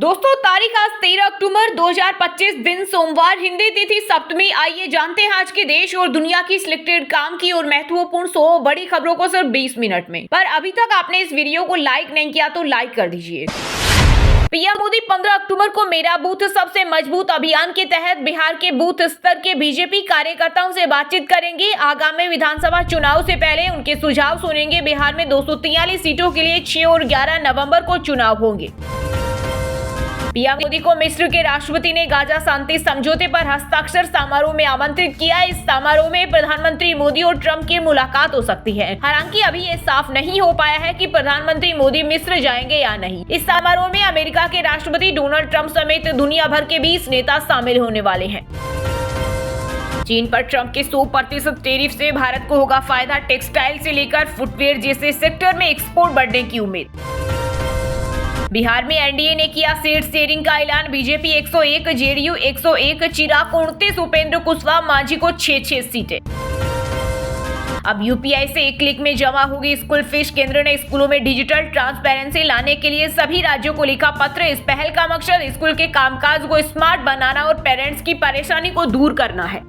दोस्तों तारीख आज 13 अक्टूबर 2025 दिन सोमवार, हिंदी तिथि सप्तमी। आइए जानते हैं आज के देश और दुनिया की सिलेक्टेड काम की और महत्वपूर्ण 100 बड़ी खबरों को सिर्फ 20 मिनट में। पर अभी तक आपने इस वीडियो को लाइक नहीं किया तो लाइक कर दीजिए। पीएम मोदी 15 अक्टूबर को मेरा बूथ सबसे मजबूत अभियान के तहत बिहार के बूथ स्तर के बीजेपी कार्यकर्ताओं से बातचीत करेंगे। आगामी विधानसभा चुनाव से पहले उनके सुझाव सुनेंगे। बिहार में 243 सीटों के लिए 6 और 11 नवंबर को चुनाव होंगे। पीएम मोदी को मिस्र के राष्ट्रपति ने गाजा शांति समझौते पर हस्ताक्षर समारोह में आमंत्रित किया। इस समारोह में प्रधानमंत्री मोदी और ट्रंप की मुलाकात हो सकती है। हालांकि अभी ये साफ नहीं हो पाया है कि प्रधानमंत्री मोदी मिस्र जाएंगे या नहीं। इस समारोह में अमेरिका के राष्ट्रपति डोनाल्ड ट्रंप समेत दुनिया भर के 20 नेता शामिल होने वाले हैं। चीन पर ट्रंप के 100% टैरिफ से भारत को होगा फायदा। टेक्सटाइल से लेकर फुटवेयर जैसे सेक्टर में एक्सपोर्ट बढ़ने की उम्मीद। बिहार में एनडीए ने किया सीट शेयरिंग का ऐलान। बीजेपी 101, जेडीयू 101, चिराग 29, उपेंद्र कुशवाहा, मांझी को 6 सीटें। अब यूपीआई से एक क्लिक में जमा होगी स्कूल फीस। केंद्र ने स्कूलों में डिजिटल ट्रांसपेरेंसी लाने के लिए सभी राज्यों को लिखा पत्र। इस पहल का मकसद स्कूल के कामकाज को स्मार्ट बनाना और पेरेंट्स की परेशानी को दूर करना है।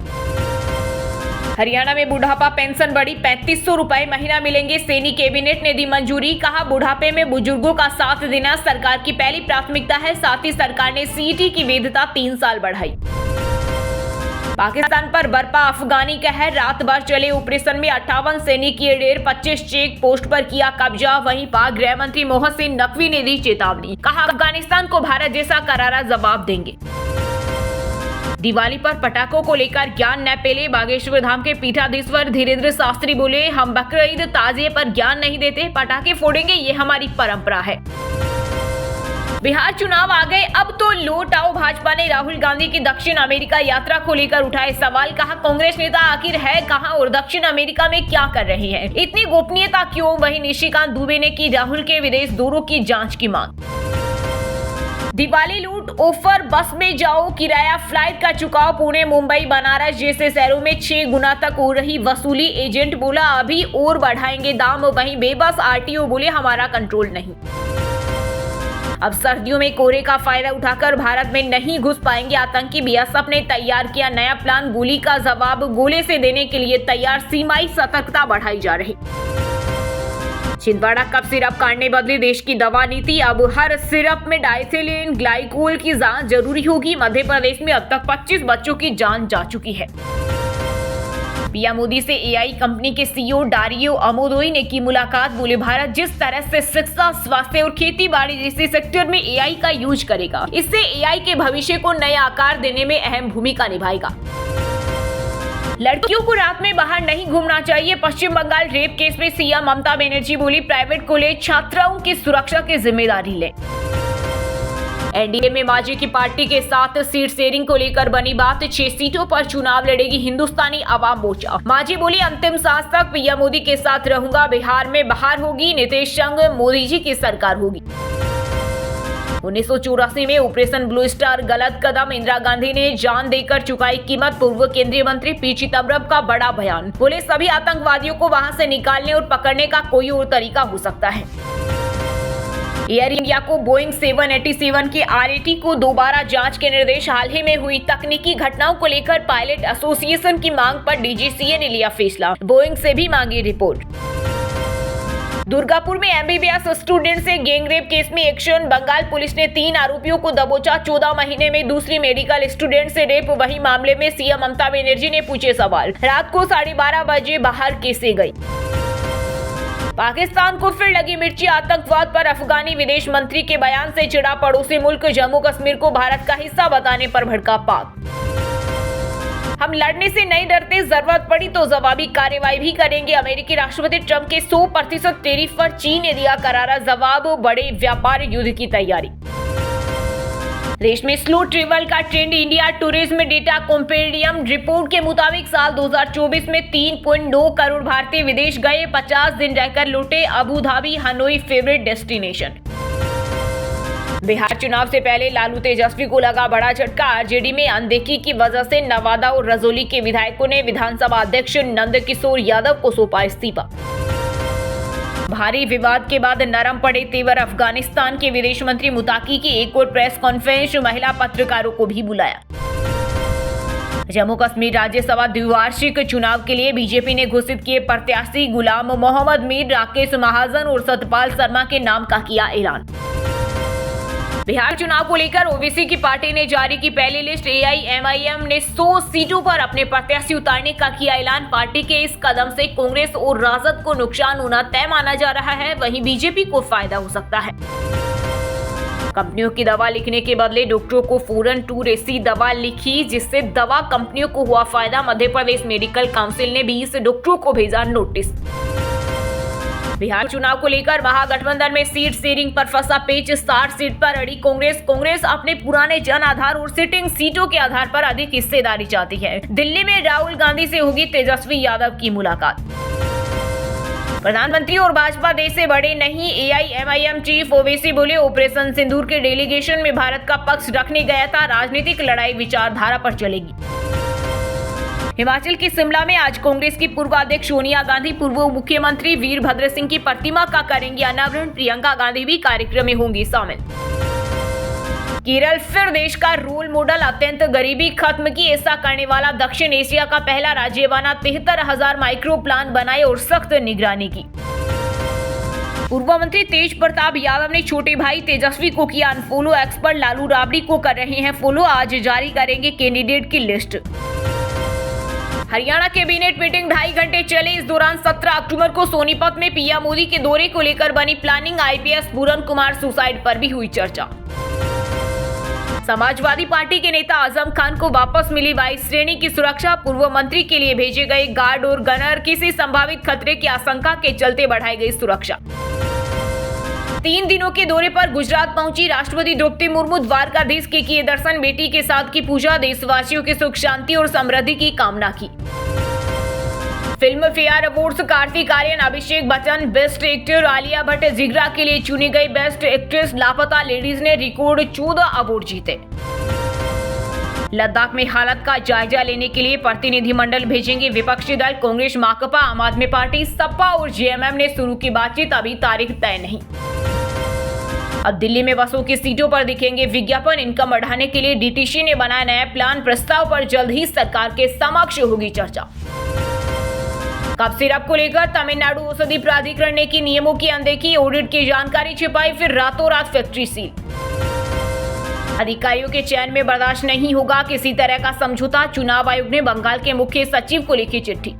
हरियाणा में बुढ़ापा पेंशन बढ़ी, 3500 रुपए महीना मिलेंगे। सैनी कैबिनेट ने दी मंजूरी। कहा बुढ़ापे में बुजुर्गों का साथ देना सरकार की पहली प्राथमिकता है। साथ ही सरकार ने सीईटी की वैधता 3 साल बढ़ाई। पाकिस्तान पर बरपा अफगानी कहर। रात भर चले ऑपरेशन में 58 सैनिक ढेर, 25 चेक पोस्ट पर किया कब्जा। वहीं पाक गृह मंत्री मोहसिन नकवी ने दी चेतावनी। कहा अफगानिस्तान को भारत जैसा करारा जवाब देंगे। दिवाली पर पटाखों को लेकर ज्ञान न पेले। बागेश्वर धाम के पीठाधीश्वर धीरेन्द्र शास्त्री बोले, हम बकरीद ताजिए पर ज्ञान नहीं देते, पटाखे फोड़ेंगे, ये हमारी परंपरा है। बिहार चुनाव आ गए, अब तो लौट आओ। भाजपा ने राहुल गांधी की दक्षिण अमेरिका यात्रा को लेकर उठाए सवाल। कहा कांग्रेस नेता आखिर है कहां और दक्षिण अमेरिका में क्या कर रहे हैं, इतनी गोपनीयता क्यों। वहीं निशिकांत दुबे ने की राहुल के विदेश दौरों की जांच की मांग। दिवाली लूट ऑफर, बस में जाओ, किराया फ्लाइट का चुकाओ। पुणे, मुंबई, बनारस जैसे शहरों में 6 गुना तक हो रही वसूली। एजेंट बोला अभी और बढ़ाएंगे दाम। वहीं बेबस आरटीओ बोले हमारा कंट्रोल नहीं। अब सर्दियों में कोहरे का फायदा उठाकर भारत में नहीं घुस पाएंगे आतंकी। बीएसएफ ने तैयार किया नया प्लान। गोली का जवाब गोले से देने के लिए तैयार। सीमाई सतर्कता बढ़ाई जा रही। छिंदवाड़ा कप सिरप काटने बदली देश की दवा नीति। अब हर सिरप में डाइथिलीन ग्लाइकोल की जांच जरूरी होगी। मध्य प्रदेश में अब तक 25 बच्चों की जान जा चुकी है। पीएम मोदी से एआई कंपनी के सीईओ डारियो अमोदोई ने की मुलाकात। बोले भारत जिस तरह से शिक्षा, स्वास्थ्य और खेती बाड़ी जैसे सेक्टर में एआई का यूज करेगा, इससे एआई के भविष्य को नया आकार देने में अहम भूमिका निभाएगा। लड़कियों को रात में बाहर नहीं घूमना चाहिए। पश्चिम बंगाल रेप केस में सीएम ममता बनर्जी बोली प्राइवेट कॉलेज छात्राओं की सुरक्षा की जिम्मेदारी ले। एनडीए में मांझी की पार्टी के साथ सीट शेयरिंग को लेकर बनी बात। 6 सीटों पर चुनाव लड़ेगी हिंदुस्तानी आवाम मोर्चा। मांझी बोली अंतिम सांस तक पीएम मोदी के साथ रहूंगा। बिहार में बहार होगी, नीतीश संग मोदी जी की सरकार होगी। 1984 में ऑपरेशन ब्लू स्टार गलत कदम, इंदिरा गांधी ने जान देकर चुकाई कीमत। पूर्व केंद्रीय मंत्री पी चिदंबरम का बड़ा बयान। बोले सभी आतंकवादियों को वहां से निकालने और पकड़ने का कोई और तरीका हो सकता है। एयर इंडिया को बोइंग 787 के आरएटी को दोबारा जांच के निर्देश। हाल ही में हुई तकनीकी घटनाओं को लेकर पायलट एसोसिएशन की मांग पर डीजीसीए ने लिया फैसला। बोइंग से भी मांगी रिपोर्ट। दुर्गापुर में एमबीबीएस स्टूडेंट से गैंगरेप केस में एक्शन। बंगाल पुलिस ने 3 आरोपियों को दबोचा। 14 महीने में दूसरी मेडिकल स्टूडेंट से रेप। वही मामले में सीएम ममता बनर्जी ने पूछे सवाल। रात को 12:30 बजे बाहर कैसे गई। पाकिस्तान को फिर लगी मिर्ची। आतंकवाद पर अफगानी विदेश मंत्री के बयान से चिढ़ा पड़ोसी मुल्क। जम्मू कश्मीर को भारत का हिस्सा बताने पर भड़का पाक। हम लड़ने से नहीं डरते, जरूरत पड़ी तो जवाबी कार्रवाई भी करेंगे। अमेरिकी राष्ट्रपति ट्रंप के 100% टैरिफ पर चीन ने दिया करारा जवाब। बड़े व्यापार युद्ध की तैयारी। देश में स्लो ट्रेवल का trend. India tourism data compendium report के मुताबिक साल 2024 में 3.9 करोड़ भारतीय विदेश गए। 50 दिन रहकर लौटे। Abu Dhabi, Hanoi favourite destination. Bihar चुनाव से पहले लालू तेजस्वी को लगा बड़ा झटका। आरजेडी में अनदेखी की वजह से नवादा और रजौली के विधायकों ने विधानसभा अध्यक्ष नंदकिशोर यादव को सौंपा इस्तीफा। भारी विवाद के बाद नरम पड़े तेवर, अफगानिस्तान के विदेश मंत्री मुताकी की एक और प्रेस कॉन्फ्रेंस, महिला पत्रकारों को भी बुलाया। जम्मू कश्मीर राज्यसभा द्विवार्षिक चुनाव के लिए बीजेपी ने घोषित किए प्रत्याशी, गुलाम मोहम्मद मीर, राकेश महाजन और सतपाल शर्मा के नाम का किया ऐलान। बिहार चुनाव को लेकर ओबीसी की पार्टी ने जारी की पहली लिस्ट, एआईएमआईएम ने 100 सीटों पर अपने प्रत्याशी उतारने का किया ऐलान। पार्टी के इस कदम से कांग्रेस और राजद को नुकसान होना तय माना जा रहा है, वहीं बीजेपी को फायदा हो सकता है। कंपनियों की दवा लिखने के बदले डॉक्टरों को फौरन 2 ऐसी दवा लिखी, जिससे दवा कंपनियों को हुआ फायदा। मध्य प्रदेश मेडिकल काउंसिल ने 20 डॉक्टरों को भेजा नोटिस। बिहार चुनाव को लेकर महागठबंधन में सीट शेयरिंग पर फंसा पेच, 60 सीट पर अड़ी कांग्रेस अपने पुराने जन आधार और सिटिंग सीटों के आधार पर अधिक हिस्सेदारी चाहती है। दिल्ली में राहुल गांधी से होगी तेजस्वी यादव की मुलाकात। प्रधानमंत्री और भाजपा देश से बड़े नहीं, एआईएमआईएम चीफ ओवैसी बोले, ऑपरेशन सिंदूर के डेलीगेशन में भारत का पक्ष रखने गया था, राजनीतिक लड़ाई विचारधारा पर चलेगी। हिमाचल के शिमला में आज कांग्रेस की पूर्व अध्यक्ष सोनिया गांधी, पूर्व मुख्यमंत्री वीरभद्र सिंह की प्रतिमा का करेंगी अनावरण, प्रियंका गांधी भी कार्यक्रम में होंगी शामिल। केरल फिर देश का रोल मॉडल, अत्यंत गरीबी खत्म की ऐसा करने वाला दक्षिण एशिया का पहला राज्य बना, 73,000 माइक्रो प्लांट बनाए और सख्त निगरानी की। पूर्व मंत्री तेज प्रताप यादव ने छोटे भाई तेजस्वी को किया अनफॉलो, एक्सपर्ट लालू राबड़ी को कर रहे हैं फॉलो, आज जारी करेंगे कैंडिडेट की लिस्ट। हरियाणा कैबिनेट मीटिंग 2.5 घंटे चले, इस दौरान 17 अक्टूबर को सोनीपत में पीएम मोदी के दौरे को लेकर बनी प्लानिंग, आईपीएस पूरन कुमार सुसाइड पर भी हुई चर्चा। समाजवादी पार्टी के नेता आजम खान को वापस मिली 22 श्रेणी की सुरक्षा, पूर्व मंत्री के लिए भेजे गए गार्ड और गनर, किसी संभावित खतरे की आशंका के चलते बढ़ाई गई सुरक्षा। 3 दिनों के दौरे पर गुजरात पहुंची राष्ट्रपति द्रौपदी मुर्मू, द्वारकाधीश के किए दर्शन, बेटी के साथ की पूजा, देशवासियों की सुख शांति और समृद्धि की कामना की। Filmfare awards, Kartik Aaryan, Abhishek Bachchan best actor, Alia Bhatt Jigra के लिए चुनी गई बेस्ट एक्ट्रेस, लापता लेडीज ने रिकॉर्ड 14 अवार्ड जीते। लद्दाख में हालत का जायजा लेने के लिए प्रतिनिधिमंडल भेजेंगे विपक्षी दल, कांग्रेस, माकपा, आम आदमी पार्टी, सपा और जेएमएम ने शुरू की बातचीत, अभी तारीख तय नहीं। अब दिल्ली में बसों की सीटों पर दिखेंगे विज्ञापन, इनकम बढ़ाने के लिए डीटीसी ने बनाया नया प्लान, प्रस्ताव पर जल्द ही सरकार के समक्ष होगी चर्चा। कफ सिरप को लेकर तमिलनाडु औषधि प्राधिकरण ने की नियमों की अनदेखी, ऑडिट की जानकारी छिपाई, फिर रातों रात फैक्ट्री सील। अधिकारियों के चयन में बर्दाश्त नहीं होगा किसी तरह का समझौता, चुनाव आयोग ने बंगाल के मुख्य सचिव को लिखी चिट्ठी।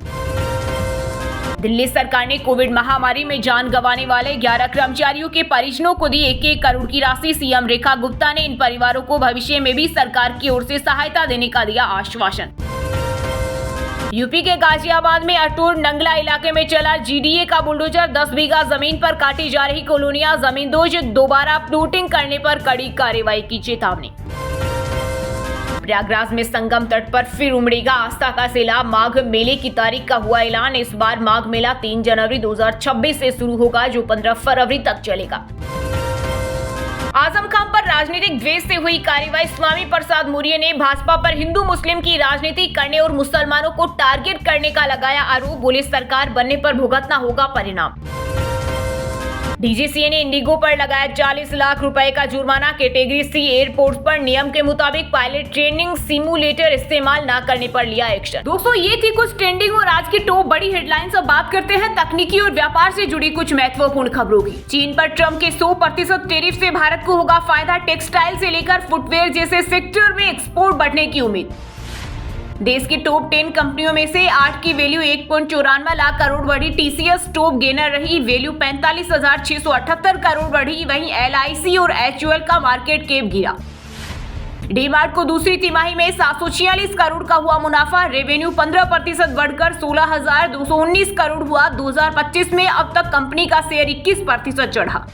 दिल्ली सरकार ने कोविड महामारी में जान गंवाने वाले 11 कर्मचारियों के परिजनों को दी 1-1 करोड़ की राशि, सीएम रेखा गुप्ता ने इन परिवारों को भविष्य में भी सरकार की ओर से सहायता देने का दिया आश्वासन। यूपी के गाजियाबाद में अटूर नंगला इलाके में चला जीडीए का बुलडोजर, 10 बीघा जमीन पर काटी जा रही कॉलोनियां, जमींदोज, दोबारा प्लॉटिंग करने पर कड़ी कार्रवाई की चेतावनी। प्रयागराज में संगम तट पर फिर उमड़ेगा आस्था का सैलाब, माघ मेले की तारीख का हुआ ऐलान, इस बार माघ मेला 3 जनवरी 2026 से शुरू होगा, जो 15 फरवरी तक चलेगा। आजम खान पर राजनीतिक द्वेष से हुई कार्रवाई, स्वामी प्रसाद मौर्य ने भाजपा पर हिंदू मुस्लिम की राजनीति करने और मुसलमानों को टारगेट करने का लगाया आरोप, बोले सरकार बनने पर भुगतना होगा परिणाम। डीजीसीए ने इंडिगो पर लगाया 40 लाख रुपए का जुर्माना, कैटेगरी सी एयरपोर्ट पर नियम के मुताबिक पायलट ट्रेनिंग सिमुलेटर इस्तेमाल न करने पर लिया एक्शन। दोस्तों, ये थी कुछ ट्रेंडिंग और आज की टॉप बड़ी हेडलाइंस। अब बात करते हैं तकनीकी और व्यापार से जुड़ी कुछ महत्वपूर्ण खबरों की। चीन पर ट्रंप के 100% टैरिफ से भारत को होगा फायदा, टेक्सटाइल से लेकर फुटवेयर जैसे सेक्टर में एक्सपोर्ट बढ़ने की उम्मीद। देश की टॉप 10 कंपनियों में से 8 की वैल्यू 1.94 लाख करोड़ बढ़ी, टीसीएस टॉप गेनर रही, वैल्यू 45,678 करोड़ बढ़ी। वहीं एलआईसी और एचयूएल का मार्केट कैप गिरा। डीमार्ट को दूसरी तिमाही में 746 करोड़ का हुआ मुनाफा, रेवेन्यू 15% बढ़कर 16,219 करोड़ हुआ। 2025 में अब तक कंपनी का शेयर 21% चढ़ा।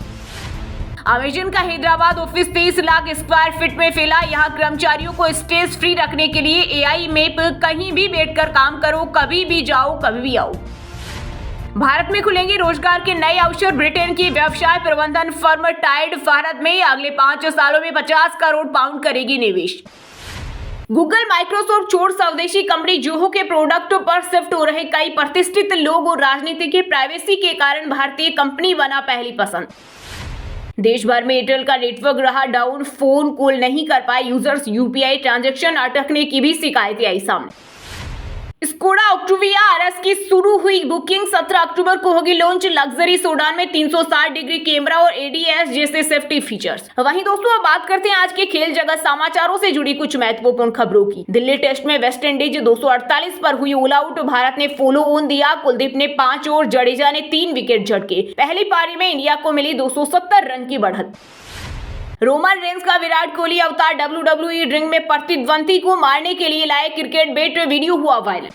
अमेजन का Hyderabad office 30 lakh square feet में फैला, यहाँ कर्मचारियों को स्ट्रेस फ्री रखने के लिए एआई मैप, कहीं भी बैठकर काम करो, कभी भी जाओ, कभी भी आओ। भारत में खुलेंगे रोजगार के नए अवसर, ब्रिटेन की व्यवसाय प्रबंधन फर्म टाइड भारत में अगले 5 सालों में 50 करोड़ पाउंड करेगी निवेश। गूगल, माइक्रोसॉफ्ट छोड़ स्वदेशी कंपनी जोहो के प्रोडक्ट पर शिफ्ट हो रहे कई प्रतिष्ठित लोग और राजनीति के प्राइवेसी के कारण भारतीय कंपनी बना पहली पसंद। देश भर में एयरटेल का नेटवर्क रहा डाउन, फोन कॉल नहीं कर पाए यूजर्स, यूपीआई ट्रांजैक्शन अटकने की भी शिकायतें आई सामने। स्कोडा ऑक्टाविया आरएस की शुरू हुई बुकिंग 17 अक्टूबर को होगी लॉन्च। लग्जरी सेडान में 360 डिग्री कैमरा और एडीएस जैसे सेफ्टी फीचर्स। वहीं दोस्तों अब बात करते हैं आज के खेल जगत समाचारों से जुड़ी कुछ महत्वपूर्ण खबरों की। दिल्ली टेस्ट में वेस्टइंडीज 248 पर हुई ऑल आउट, भारत ने फॉलो ऑन दिया। कुलदीप ने 5 और जडेजा ने 3 विकेट झटके। पहली पारी में इंडिया को मिली 270 रन की बढ़त। रोमन रेंस का विराट कोहली अवतार WWE रिंग में प्रतिद्वंदी को मारने के लिए लाए क्रिकेट बैट, वीडियो हुआ वायरल।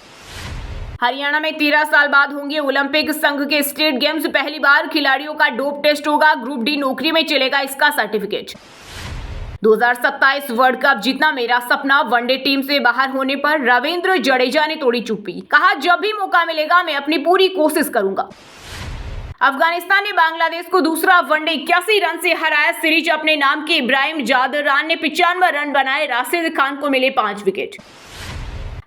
हरियाणा में 13 साल बाद होंगे ओलंपिक संघ के स्टेट गेम्स। पहली बार खिलाड़ियों का डोप टेस्ट होगा। ग्रुप डी नौकरी में चलेगा इसका सर्टिफिकेट। 2027 वर्ल्ड कप जीतना मेरा सपना। वनडे टीम से बाहर होने पर रविंद्र जडेजा ने तोड़ी चुप्पी, कहा जब भी मौका मिलेगा मैं अपनी पूरी कोशिश करूंगा। अफगानिस्तान ने बांग्लादेश को दूसरा वनडे 81 रन से हराया। सीरीज अपने नाम के। इब्राहिम जादरान ने 95 रन बनाए। राशिद खान को मिले 5 विकेट।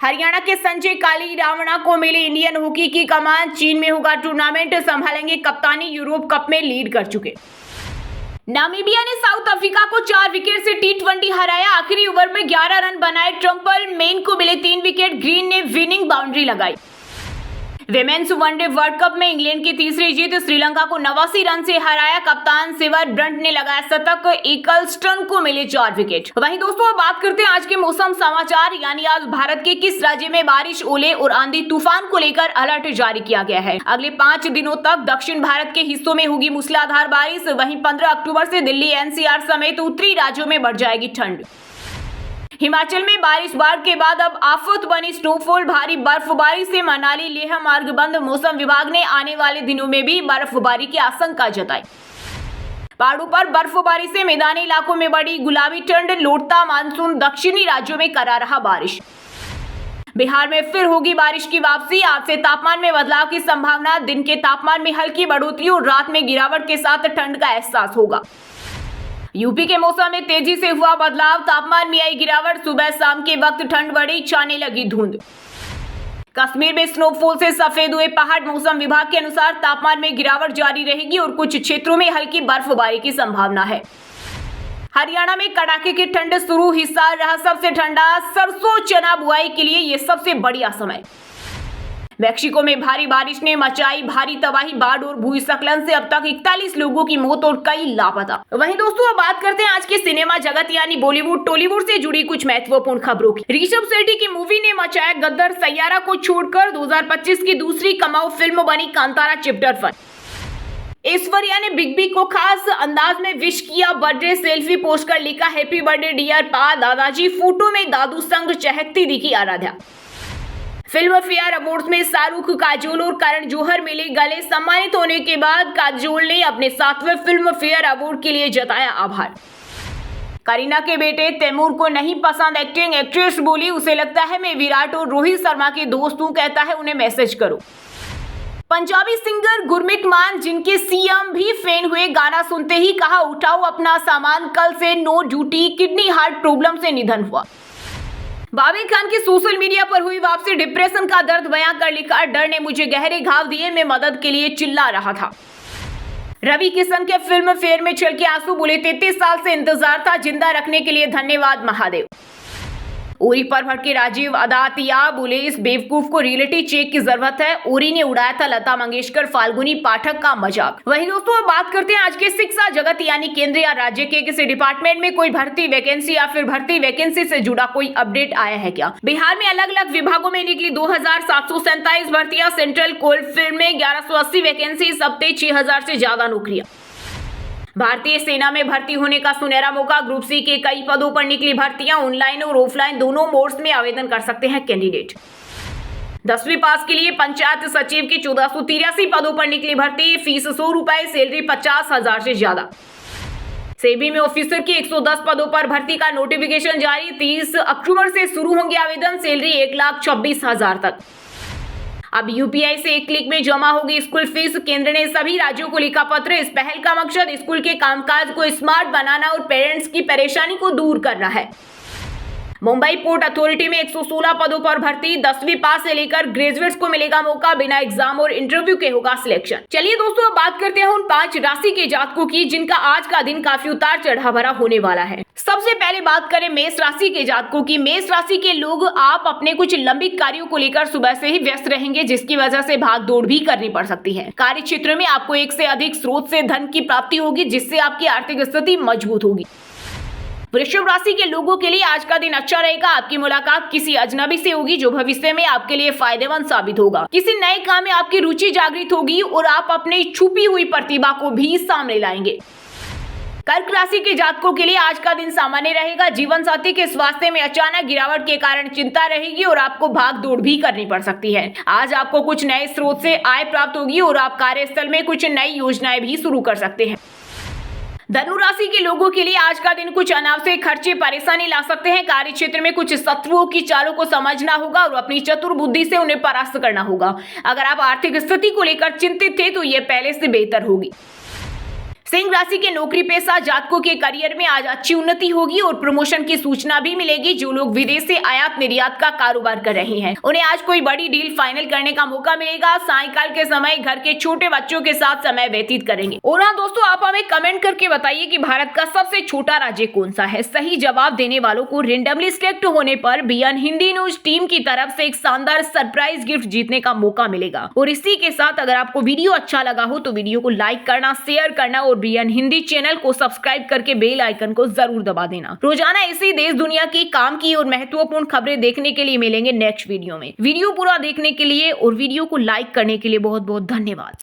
हरियाणा के संजय काली रावणा को मिली इंडियन हॉकी की कमान। चीन में होगा टूर्नामेंट, संभालेंगे कप्तानी। यूरोप कप में लीड कर चुके। नामीबिया ने साउथ अफ्रीका को 4 विकेट से T20 हराया। आखिरी ओवर में 11 रन बनाए। ट्रम्पल मेन को मिले 3 विकेट। ग्रीन ने विनिंग बाउंड्री लगाई। विमेन्स वनडे वर्ल्ड कप में इंग्लैंड की तीसरी जीत। श्रीलंका को 89 रन से हराया। कप्तान सिवर ब्रंट ने लगाया शतक। इकलस्टन को मिले 4 विकेट। वहीं दोस्तों अब बात करते हैं आज के मौसम समाचार, यानी आज भारत के किस राज्य में बारिश, ओले और आंधी तूफान को लेकर अलर्ट जारी किया गया है। अगले 5 दिनों तक दक्षिण भारत के हिस्सों में होगी मूसलाधार बारिश। वहीं 15 अक्टूबर से दिल्ली, NCR समेत उत्तरी राज्यों में बढ़ जाएगी ठंड। हिमाचल में बारिश, बाढ़ के बाद अब आफत बनी स्नोफॉल। भारी बर्फबारी से मनाली लेह मार्ग बंद। मौसम विभाग ने आने वाले दिनों में भी बर्फबारी की आशंका जताई। पहाड़ों पर बर्फबारी से मैदानी इलाकों में बढ़ी गुलाबी ठंड। लौटता मानसून, दक्षिणी राज्यों में करा रहा बारिश। बिहार में फिर होगी बारिश की वापसी। आज से तापमान में बदलाव की संभावना। दिन के तापमान में हल्की बढ़ोतरी और रात में गिरावट के साथ ठंड का एहसास होगा। यूपी के मौसम में तेजी से हुआ बदलाव। तापमान में आई गिरावट। सुबह शाम के वक्त ठंड बढ़ी, छाने लगी धुंध। कश्मीर में स्नोफॉल से सफेद हुए पहाड़। मौसम विभाग के अनुसार तापमान में गिरावट जारी रहेगी और कुछ क्षेत्रों में हल्की बर्फबारी की संभावना है। हरियाणा में कड़ाके की ठंड शुरू। हिसार रहा सबसे ठंडा। सरसों चना बुआई के लिए ये सबसे बढ़िया समय। मैक्सिको में भारी बारिश ने मचाई भारी तबाही। बाढ़ और भूस्खलन से अब तक 41 लोगों की मौत और कई लापता। वहीं दोस्तों अब बात करते हैं आज के सिनेमा जगत यानी बॉलीवुड टॉलीवुड से जुड़ी कुछ महत्वपूर्ण खबरों की। ऋषभ शेट्टी की मूवी ने मचाया गद्दर। सैयारा को छोड़कर 2025 की दूसरी कमाऊ फिल्म बनी कांतारा चैप्टर 1। ऐश्वर्या ने बिग बी को खास अंदाज में विश किया। बर्थडे सेल्फी पोस्ट कर लिखा हैप्पी बर्थडे डियर पा दादाजी। फोटो में दादू संग चहकती दिखी आराध्या। फिल्म फेयर अवार्ड्स में शाहरुख, काजोल और करण जौहर मिले गले। सम्मानित होने के बाद काजोल ने अपने 7वें फिल्म फेयर अवार्ड के लिए जताया आभार। करीना के बेटे तैमूर को नहीं पसंद एक्टिंग। एक्ट्रेस बोली उसे लगता है मैं विराट और रोहित शर्मा के दोस्त हूं, कहता है उन्हें मैसेज करो। पंजाबी सिंगर गुरमीत मान, जिनके सीएम भी फैन हुए, गाना सुनते ही कहा उठाओ अपना सामान, कल से no duty. Kidney heart problem से निधन हुआ। बाबिर खान की सोशल मीडिया पर हुई वापसी। डिप्रेशन का दर्द बयां कर लिखा डर ने मुझे गहरे घाव दिए, मैं मदद के लिए चिल्ला रहा था। रवि किशन के फिल्म फेयर में छलके आंसू, बोले 33 साल से इंतजार था, जिंदा रखने के लिए धन्यवाद महादेव। उरी पर भड़के राजीव अदातिया, बोले इस बेवकूफ को रियलिटी चेक की जरूरत है। उरी ने उड़ाया था लता मंगेशकर, फाल्गुनी पाठक का मजाक। वहीं दोस्तों बात करते हैं आज के शिक्षा जगत यानी केंद्र या राज्य के किसी डिपार्टमेंट में कोई भर्ती वैकेंसी या फिर भर्ती वैकेंसी से जुड़ा कोई अपडेट आया है क्या। बिहार में अलग अलग विभागों में निकली 2747 भर्तियां। सेंट्रल कोलफील्ड में 1180 वैकेंसी, सबते 6000 से ज्यादा नौकरियां। भारतीय सेना में भर्ती होने का सुनहरा मौका। ग्रुप सी के कई पदों पर निकली भर्तियां। ऑनलाइन और ऑफलाइन दोनों मोड्स में आवेदन कर सकते हैं कैंडिडेट। 10वीं पास के लिए पंचायत सचिव की 1483 पदों पर निकली भर्ती। फीस 100 रुपए, सैलरी 50,000 से ज्यादा। सेबी में ऑफिसर की 110 पदों पर भर्ती का नोटिफिकेशन जारी। 30 अक्टूबर से शुरू होंगे आवेदन। सैलरी 1,26,000 तक। अब यूपीआई से एक क्लिक में जमा होगी स्कूल फीस। केंद्र ने सभी राज्यों को लिखा पत्र। इस पहल का मकसद स्कूल के कामकाज को स्मार्ट बनाना और पेरेंट्स की परेशानी को दूर करना है। मुंबई पोर्ट अथॉरिटी में 116 पदों पर भर्ती, 10वीं पास से लेकर ग्रेजुएट्स को मिलेगा मौका, बिना एग्जाम और इंटरव्यू के होगा सिलेक्शन। चलिए दोस्तों, अब बात करते हैं उन 5 राशि के जातकों की जिनका आज का दिन काफी उतार चढ़ाव भरा होने वाला है। सबसे पहले बात करें मेष राशि के जातकों की। मेष राशि के लोग आप अपने कुछ लंबित कार्यों को लेकर सुबह से ही व्यस्त रहेंगे, जिसकी वजह से भाग दौड़ भी करनी पड़ सकती है। कार्य क्षेत्र में आपको एक से अधिक स्रोत से धन की प्राप्ति होगी, जिससे आपकी आर्थिक स्थिति मजबूत होगी। वृषभ राशि के लोगों के लिए आज का दिन अच्छा रहेगा। आपकी मुलाकात किसी अजनबी से होगी जो भविष्य में आपके लिए फायदेमंद साबित होगा। किसी नए काम में आपकी रुचि जागृत होगी और आप अपनी छुपी हुई प्रतिभा को भी सामने लाएंगे। कर्क राशि के जातकों के लिए आज का दिन सामान्य रहेगा। जीवन साथी के स्वास्थ्य में अचानक गिरावट के कारण चिंता रहेगी और आपको भाग दौड़ भी करनी पड़ सकती है। आज आपको कुछ नए स्रोत से आय प्राप्त होगी और आप कार्यस्थल में कुछ नई योजनाएं भी शुरू कर सकते हैं। धनु राशि के लोगों के लिए आज का दिन कुछ अनावश्यक खर्चे परेशानी ला सकते हैं। कार्य क्षेत्र में कुछ शत्रुओं की चालों को समझना होगा और अपनी चतुर बुद्धि से उन्हें परास्त करना होगा। अगर आप आर्थिक स्थिति को लेकर चिंतित थे तो ये पहले से बेहतर होगी। सिंह राशि के नौकरी पेशा जातकों के करियर में आज अच्छी उन्नति होगी और प्रमोशन की सूचना भी मिलेगी। जो लोग विदेश से आयात निर्यात का कारोबार कर रहे हैं उन्हें आज कोई बड़ी डील फाइनल करने का मौका मिलेगा। सायंकाल के समय घर के छोटे बच्चों के साथ समय व्यतीत करेंगे। और हाँ दोस्तों, आप हमें कमेंट करके बताइए कि भारत का सबसे छोटा राज्य कौन सा है। सही जवाब देने वालों को रेंडमली सिलेक्ट होने पर बीएन हिंदी न्यूज टीम की तरफ से एक शानदार सरप्राइज गिफ्ट जीतने का मौका मिलेगा। और इसी के साथ अगर आपको वीडियो अच्छा लगा हो तो वीडियो को लाइक करना, शेयर करना और बीएन हिंदी चैनल को सब्सक्राइब करके बेल आइकन को जरूर दबा देना। रोजाना ऐसी देश दुनिया की काम की और महत्वपूर्ण खबरें देखने के लिए मिलेंगे नेक्स्ट वीडियो में। वीडियो पूरा देखने के लिए और वीडियो को लाइक करने के लिए बहुत बहुत धन्यवाद।